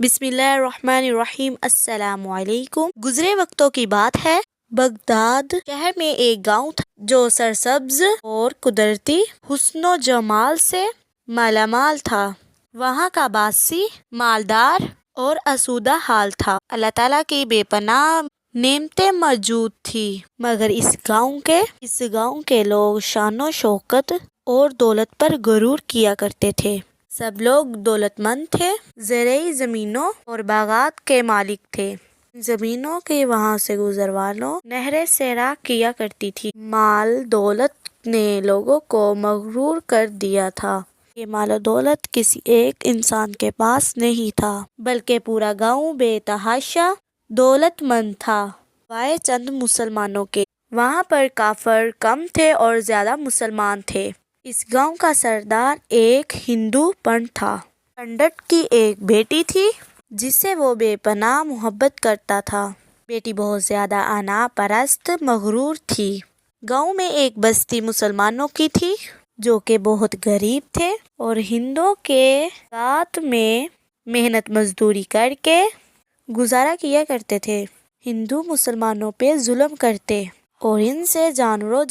بسم اللہ الرحمن الرحیم۔ السلام علیکم۔ گزرے وقتوں کی بات ہے، بغداد شہر میں ایک گاؤں تھا جو سرسبز اور قدرتی حسن و جمال سے مالا مال تھا۔ وہاں کا باسی مالدار اور آسودہ حال تھا۔ اللہ تعالیٰ کی بے پناہ نعمتیں موجود تھی، مگر اس گاؤں کے لوگ شان و شوکت اور دولت پر غرور کیا کرتے تھے۔ سب لوگ دولت مند تھے، زرعی زمینوں اور باغات کے مالک تھے۔ زمینوں کے وہاں سے گزر والوں نہریں سیراب کیا کرتی تھی۔ مال دولت نے لوگوں کو مغرور کر دیا تھا۔ یہ مال و دولت کسی ایک انسان کے پاس نہیں تھا، بلکہ پورا گاؤں بے تحاشا دولت مند تھا، سوائے چند مسلمانوں کے۔ وہاں پر کافر کم تھے اور زیادہ مسلمان تھے۔ اس گاؤں کا سردار ایک ہندو پنڈت تھا۔ پنڈت کی ایک بیٹی تھی جس سے وہ بے پناہ محبت کرتا تھا۔ بیٹی بہت زیادہ انا پرست مغرور تھی۔ گاؤں میں ایک بستی مسلمانوں کی تھی جو کہ بہت غریب تھے اور ہندوؤں کے ساتھ میں محنت مزدوری کر کے گزارا کیا کرتے تھے۔ ہندو مسلمانوں پہ ظلم کرتے اور ان سے جانوروں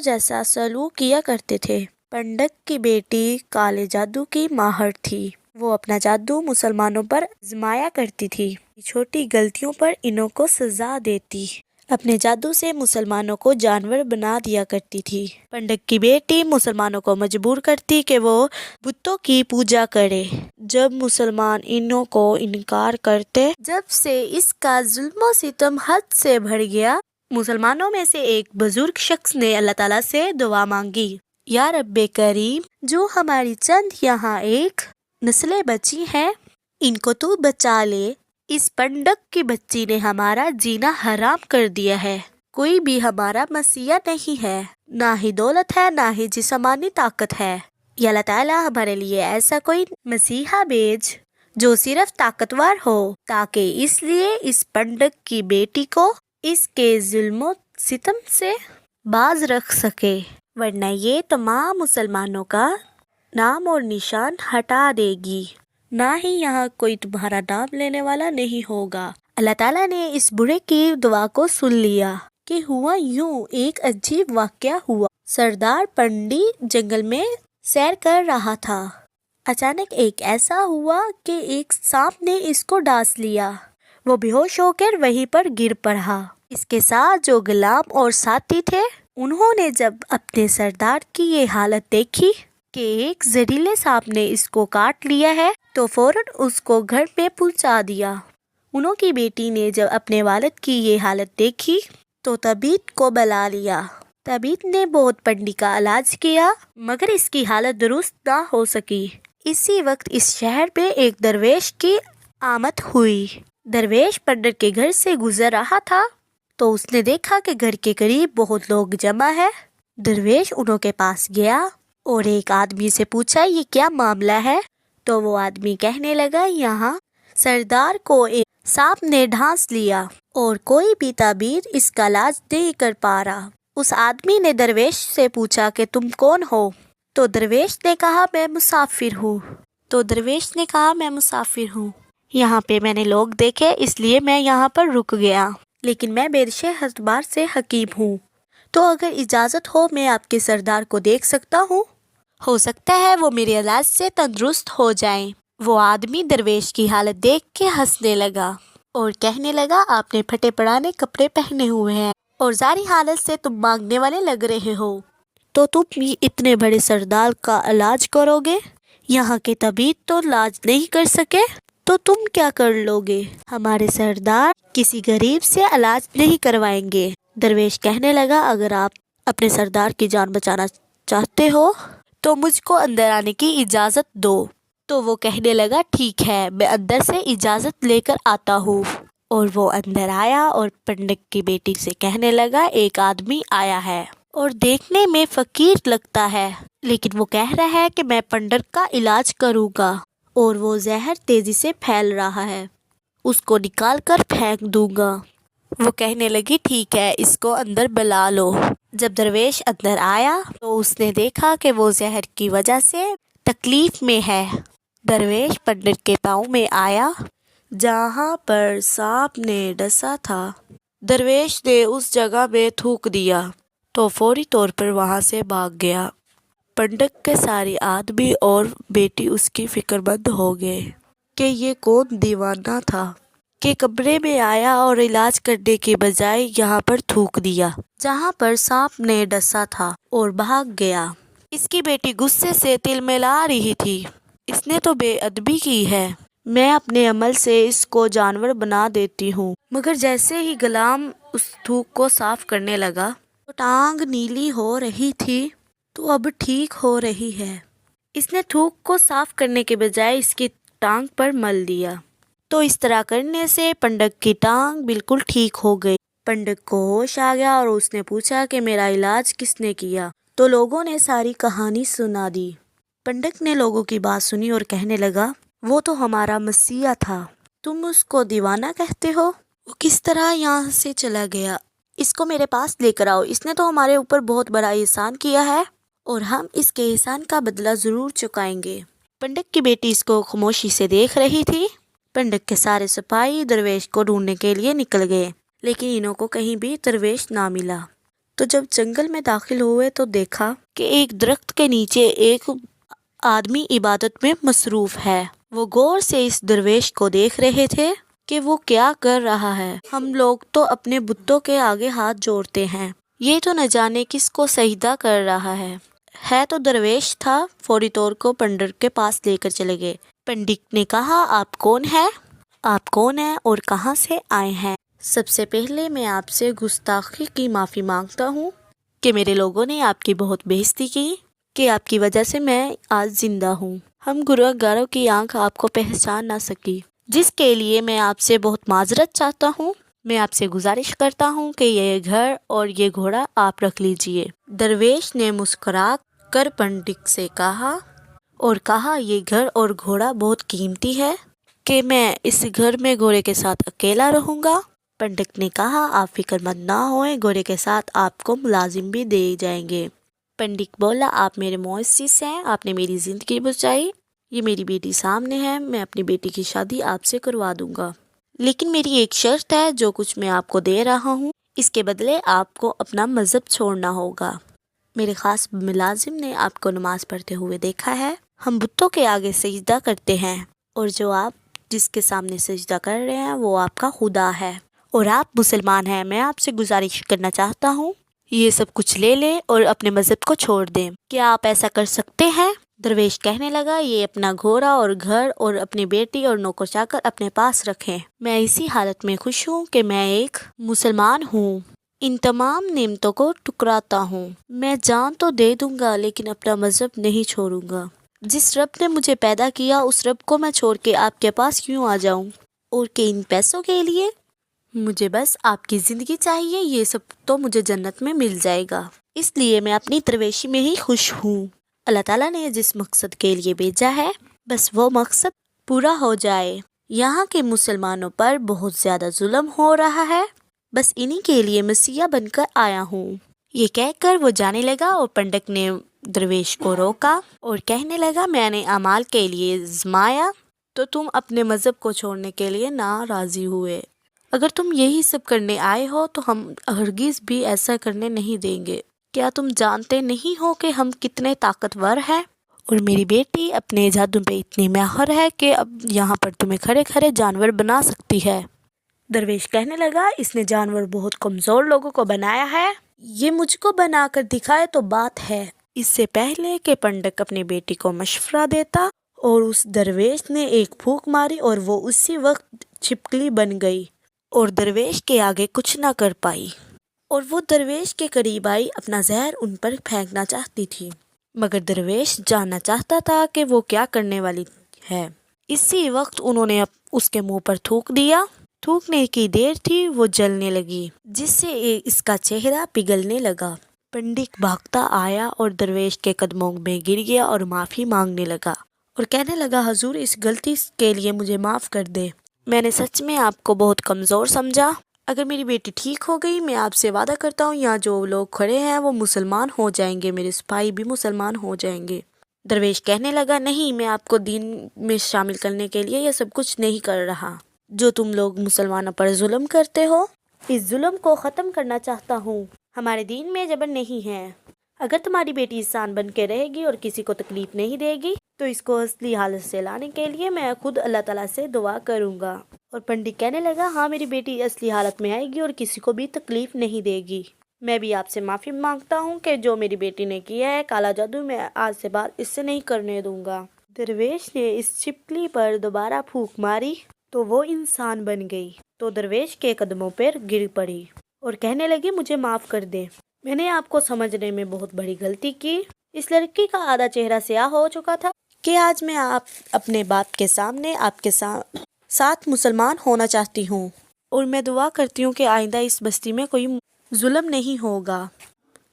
جیسا سلوک کیا کرتے تھے۔ پنڈت کی بیٹی کالے جادو کی ماہر تھی۔ وہ اپنا جادو مسلمانوں پر آزمایا کرتی تھی۔ چھوٹی غلطیوں پر انہوں کو سزا دیتی۔ اپنے جادو سے مسلمانوں کو جانور بنا دیا کرتی تھی۔ پنڈت کی بیٹی مسلمانوں کو مجبور کرتی کہ وہ بتوں کی پوجا کرے۔ جب مسلمان انہوں کو انکار کرتے، جب سے اس کا ظلم و ستم حد سے بڑھ گیا، مسلمانوں میں سے ایک بزرگ شخص نے اللہ تعالیٰ سے دعا مانگی، یا رب کریم، جو ہماری چند یہاں ایک نسلیں بچی ہیں، ان کو تو بچا لے۔ اس پنڈت کی بچی نے ہمارا جینا حرام کر دیا ہے۔ کوئی بھی ہمارا مسیحا نہیں ہے، نہ ہی دولت ہے، نہ ہی جسمانی طاقت ہے۔ یا اللہ تعالیٰ ہمارے لیے ایسا کوئی مسیحا بھیج جو صرف طاقتور ہو، تاکہ اس لیے اس پنڈت کی بیٹی کو اس کے ظلم و ستم سے باز رکھ سکے، ورنہ یہ تمام مسلمانوں کا نام اور نشان ہٹا دے گی، نہ ہی یہاں کوئی تمہارا نام لینے والا نہیں ہوگا۔ اللہ تعالیٰ نے اس بوڑھے کی دعا کو سن لیا کہ ہوا یوں، ایک عجیب واقعہ ہوا۔ سردار پنڈت جنگل میں سیر کر رہا تھا۔ اچانک ایک ایسا ہوا کہ ایک سانپ نے اس کو ڈانس لیا۔ وہ بے ہوش ہو کر وہیں پر گر پڑا۔ اس کے ساتھ جو غلام اور ساتھی تھے، انہوں نے جب اپنے سردار کی یہ حالت دیکھی کہ ایک زہریلے سانپ نے اس کو کاٹ لیا ہے، تو فوراً اس کو گھر میں پہنچا دیا۔ انہوں کی بیٹی نے جب اپنے والد کی یہ حالت دیکھی تو طبیب کو بلا لیا۔ طبیب نے بہت پنڈت کا علاج کیا، مگر اس کی حالت درست نہ ہو سکی۔ اسی وقت اس شہر پہ ایک درویش کی آمد ہوئی۔ درویش پنڈت کے گھر سے گزر رہا تھا تو اس نے دیکھا کہ گھر کے قریب بہت لوگ جمع ہے۔ درویش انہوں کے پاس گیا اور ایک آدمی سے پوچھا، یہ کیا معاملہ ہے؟ تو وہ آدمی کہنے لگا، یہاں سردار کو ایک سانپ نے ڈھانس لیا اور کوئی بھی تعبیر اس کا علاج نہیں کر پا رہا۔ اس آدمی نے درویش سے پوچھا کہ تم کون ہو؟ تو درویش نے کہا، میں مسافر ہوں۔ یہاں پہ میں نے لوگ دیکھے، اس لیے میں یہاں پر رک گیا، لیکن میں بیرش اعتبار سے حکیم ہوں، تو اگر اجازت ہو میں آپ کے سردار کو دیکھ سکتا ہوں؟ ہو سکتا ہے وہ میرے علاج سے تندرست ہو جائیں۔ وہ آدمی درویش کی حالت دیکھ کے ہنسنے لگا اور کہنے لگا، آپ نے پھٹے پرانے کپڑے پہنے ہوئے ہیں اور ظاہری حالت سے تم مانگنے والے لگ رہے ہو، تو تم اتنے بڑے سردار کا علاج کرو گے؟ یہاں کے طبیب تو علاج نہیں کر سکے، تو تم کیا کر لو گے؟ ہمارے سردار کسی غریب سے علاج نہیں کروائیں گے۔ درویش کہنے لگا، اگر آپ اپنے سردار کی جان بچانا چاہتے ہو تو مجھ کو اندر آنے کی اجازت دو۔ تو وہ کہنے لگا، ٹھیک ہے، میں اندر سے اجازت لے کر آتا ہوں۔ اور وہ اندر آیا اور پنڈت کی بیٹی سے کہنے لگا، ایک آدمی آیا ہے اور دیکھنے میں فقیر لگتا ہے، لیکن وہ کہہ رہا ہے کہ میں پنڈت کا علاج کروں گا اور وہ زہر تیزی سے پھیل رہا ہے، اس کو نکال کر پھینک دوں گا۔ وہ کہنے لگی، ٹھیک ہے، اس کو اندر بلا لو۔ جب درویش اندر آیا تو اس نے دیکھا کہ وہ زہر کی وجہ سے تکلیف میں ہے۔ درویش پنڈت کے پاؤں میں آیا جہاں پر سانپ نے ڈسا تھا۔ درویش نے اس جگہ میں تھوک دیا تو فوری طور پر وہاں سے بھاگ گیا۔ پنڈت کے سارے آدمی اور بیٹی اس کی فکر مند ہو گئے کہ یہ کون دیوانہ تھا کہ کمرے میں آیا اور علاج کرنے کے بجائے یہاں پر تھوک دیا جہاں پر سانپ نے ڈسا تھا اور بھاگ گیا۔ اس کی بیٹی غصے سے تلملا رہی تھی۔ اس نے تو بے ادبی کی ہے، میں اپنے عمل سے اس کو جانور بنا دیتی ہوں۔ مگر جیسے ہی غلام اس تھوک کو صاف کرنے لگا تو ٹانگ نیلی ہو رہی تھی تو اب ٹھیک ہو رہی ہے۔ اس نے تھوک کو صاف کرنے کے بجائے اس کی ٹانگ پر مل دیا تو اس طرح کرنے سے پنڈت کی ٹانگ بالکل ٹھیک ہو گئی۔ پنڈت کو ہوش آ گیا اور اس نے پوچھا کہ میرا علاج کس نے کیا؟ تو لوگوں نے ساری کہانی سنا دی۔ پنڈت نے لوگوں کی بات سنی اور کہنے لگا، وہ تو ہمارا مسیحا تھا، تم اس کو دیوانہ کہتے ہو؟ وہ کس طرح یہاں سے چلا گیا؟ اس کو میرے پاس لے کر آؤ، اس نے تو ہمارے اوپر بہت بڑا احسان کیا ہے اور ہم اس کے احسان کا بدلہ ضرور چکائیں گے۔ پنڈت کی بیٹی اس کو خاموشی سے دیکھ رہی تھی۔ پنڈت کے سارے سپاہی درویش کو ڈھونڈنے کے لیے نکل گئے لیکن انہوں کو کہیں بھی درویش نہ ملا۔ تو جب جنگل میں داخل ہوئے تو دیکھا کہ ایک درخت کے نیچے ایک آدمی عبادت میں مصروف ہے۔ وہ غور سے اس درویش کو دیکھ رہے تھے کہ وہ کیا کر رہا ہے۔ ہم لوگ تو اپنے بتوں کے آگے ہاتھ جوڑتے ہیں، یہ تو نہ جانے کس کو سجدہ کر رہا ہے تو درویش تھا۔ فوری طور کو پنڈت کے پاس لے کر چلے گئے۔ پنڈت نے کہا، آپ کون ہیں؟ آپ کون ہیں اور کہاں سے آئے ہیں؟ سب سے پہلے میں آپ سے گستاخی کی معافی مانگتا ہوں کہ میرے لوگوں نے آپ کی بہت بےعزتی کی کہ آپ کی وجہ سے میں آج زندہ ہوں۔ ہم گنہگاروں کی آنکھ آپ کو پہچان نہ سکی، جس کے لیے میں آپ سے بہت معذرت چاہتا ہوں۔ میں آپ سے گزارش کرتا ہوں کہ یہ گھر اور یہ گھوڑا آپ رکھ لیجئے۔ درویش نے مسکرا کر پنڈت سے کہا یہ گھر اور گھوڑا بہت قیمتی ہے کہ میں اس گھر میں گھوڑے کے ساتھ اکیلا رہوں گا۔ پنڈت نے کہا، آپ فکر مند نہ ہوئیں، گھوڑے کے ساتھ آپ کو ملازم بھی دے جائیں گے۔ پنڈت بولا، آپ میرے معزز ہیں، آپ نے میری زندگی بچائی۔ یہ میری بیٹی سامنے ہے، میں اپنی بیٹی کی شادی آپ سے کروا دوں گا، لیکن میری ایک شرط ہے، جو کچھ میں آپ کو دے رہا ہوں اس کے بدلے آپ کو اپنا مذہب چھوڑنا ہوگا۔ میرے خاص ملازم نے آپ کو نماز پڑھتے ہوئے دیکھا ہے۔ ہم بتوں کے آگے سجدہ کرتے ہیں اور جو آپ جس کے سامنے سجدہ کر رہے ہیں وہ آپ کا خدا ہے اور آپ مسلمان ہیں۔ میں آپ سے گزارش کرنا چاہتا ہوں یہ سب کچھ لے لیں اور اپنے مذہب کو چھوڑ دیں۔ کیا آپ ایسا کر سکتے ہیں؟ درویش کہنے لگا، یہ اپنا گھوڑا اور گھر اور اپنی بیٹی اور نوکر چاکر اپنے پاس رکھیں، میں اسی حالت میں خوش ہوں کہ میں ایک مسلمان ہوں۔ ان تمام نعمتوں کو ٹکراتا ہوں۔ میں جان تو دے دوں گا لیکن اپنا مذہب نہیں چھوڑوں گا۔ جس رب نے مجھے پیدا کیا اس رب کو میں چھوڑ کے آپ کے پاس کیوں آ جاؤں؟ اور کہ ان پیسوں کے لیے مجھے بس آپ کی زندگی چاہیے، یہ سب تو مجھے جنت میں مل جائے گا، اس لیے میں اپنی درویشی میں ہی خوش ہوں۔ اللہ تعالیٰ نے جس مقصد کے لیے بھیجا ہے بس وہ مقصد پورا ہو جائے۔ یہاں کے مسلمانوں پر بہت زیادہ ظلم ہو رہا ہے، بس انہی کے لیے مسیحا بن کر آیا ہوں۔ یہ کہہ کر وہ جانے لگا اور پنڈت نے درویش کو روکا اور کہنے لگا، میں نے اعمال کے لیے آزمایا تو تم اپنے مذہب کو چھوڑنے کے لیے نہ راضی ہوئے۔ اگر تم یہی سب کرنے آئے ہو تو ہم ہرگز بھی ایسا کرنے نہیں دیں گے۔ کیا تم جانتے نہیں ہو کہ ہم کتنے طاقتور ہیں اور میری بیٹی اپنے جادو پہ اتنی ماہر ہے کہ اب یہاں پر تمہیں کھڑے کھڑے جانور بنا سکتی ہے۔ درویش کہنے لگا، اس نے جانور بہت کمزور لوگوں کو بنایا ہے، یہ مجھ کو بنا کر دکھائے تو بات ہے۔ اس سے پہلے کہ پنڈت اپنی بیٹی کو مشورہ دیتا اور اس درویش نے ایک پھونک ماری اور وہ اسی وقت چھپکلی بن گئی اور درویش کے آگے کچھ نہ کر پائی، اور وہ درویش کے قریب آئی، اپنا زہر ان پر پھینکنا چاہتی تھی، مگر درویش جاننا چاہتا تھا کہ وہ کیا کرنے والی ہے۔ اسی وقت انہوں نے اس کے منہ پر تھوک دیا۔ تھوکنے کی دیر تھی وہ جلنے لگی، جس سے اس کا چہرہ پگھلنے لگا۔ پنڈت بھاگتا آیا اور درویش کے قدموں میں گر گیا اور معافی مانگنے لگا اور کہنے لگا، حضور اس غلطی کے لیے مجھے معاف کر دے، میں نے سچ میں آپ کو بہت کمزور سمجھا۔ اگر میری بیٹی ٹھیک ہو گئی میں آپ سے وعدہ کرتا ہوں یہاں جو لوگ کھڑے ہیں وہ مسلمان ہو جائیں گے، میرے سپاہی بھی مسلمان ہو جائیں گے۔ درویش کہنے لگا نہیں، میں آپ کو دین میں شامل کرنے کے لیے یہ سب کچھ نہیں کر رہا۔ جو تم لوگ مسلمانوں پر ظلم کرتے ہو، اس ظلم کو ختم کرنا چاہتا ہوں۔ ہمارے دین میں جبر نہیں ہے۔ اگر تمہاری بیٹی انسان بن کے رہے گی اور کسی کو تکلیف نہیں دے گی تو اس کو اصلی حالت سے لانے کے لیے میں خود اللہ تعالیٰ سے دعا کروں گا۔ اور پنڈت کہنے لگا ہاں، میری بیٹی اصلی حالت میں آئے گی اور کسی کو بھی تکلیف نہیں دے گی۔ میں بھی آپ سے معافی مانگتا ہوں کہ جو میری بیٹی نے کیا ہے کالا جادو، میں آج سے بعد اس سے نہیں کرنے دوں گا۔ درویش نے اس چھپکلی پر دوبارہ پھونک ماری تو وہ انسان بن گئی، تو درویش کے قدموں پر گر پڑی اور کہنے لگی مجھے معاف کر دے، میں نے آپ کو سمجھنے میں بہت بڑی غلطی کی۔ اس لڑکی کا آدھا چہرہ سیاہ ہو چکا تھا کہ آج میں اپنے باپ کے سامنے آپ کے ساتھ مسلمان ہونا چاہتی ہوں، اور میں دعا کرتی ہوں کہ آئندہ اس بستی میں کوئی ظلم نہیں ہوگا،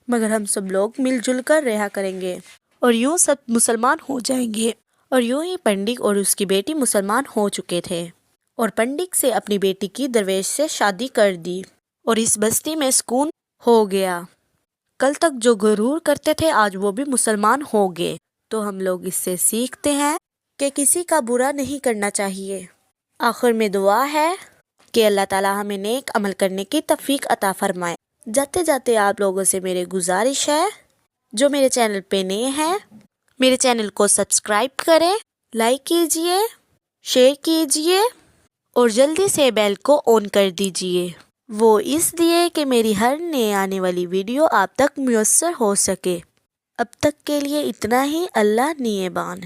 مگر ہم سب لوگ مل جل کر رہا کریں گے اور یوں سب مسلمان ہو جائیں گے۔ اور یوں ہی پنڈت اور اس کی بیٹی مسلمان ہو چکے تھے، اور پنڈت سے اپنی بیٹی کی درویش سے شادی کر دی، اور اس بستی میں سکون ہو گیا۔ کل تک جو غرور کرتے تھے آج وہ بھی مسلمان ہو گئے۔ تو ہم لوگ اس سے سیکھتے ہیں کہ کسی کا برا نہیں کرنا چاہیے۔ آخر میں دعا ہے کہ اللہ تعالیٰ ہمیں نیک عمل کرنے کی توفیق عطا فرمائے۔ جاتے جاتے آپ لوگوں سے میرے گزارش ہے، جو میرے چینل پہ نئے ہیں میرے چینل کو سبسکرائب کریں، لائک کیجئے، شیئر کیجئے اور جلدی سے بیل کو آن کر دیجئے، وہ اس لیے کہ میری ہر نئے آنے والی ویڈیو آپ تک میسر ہو سکے۔ اب تک کے لیے اتنا ہی، اللہ نگہبان۔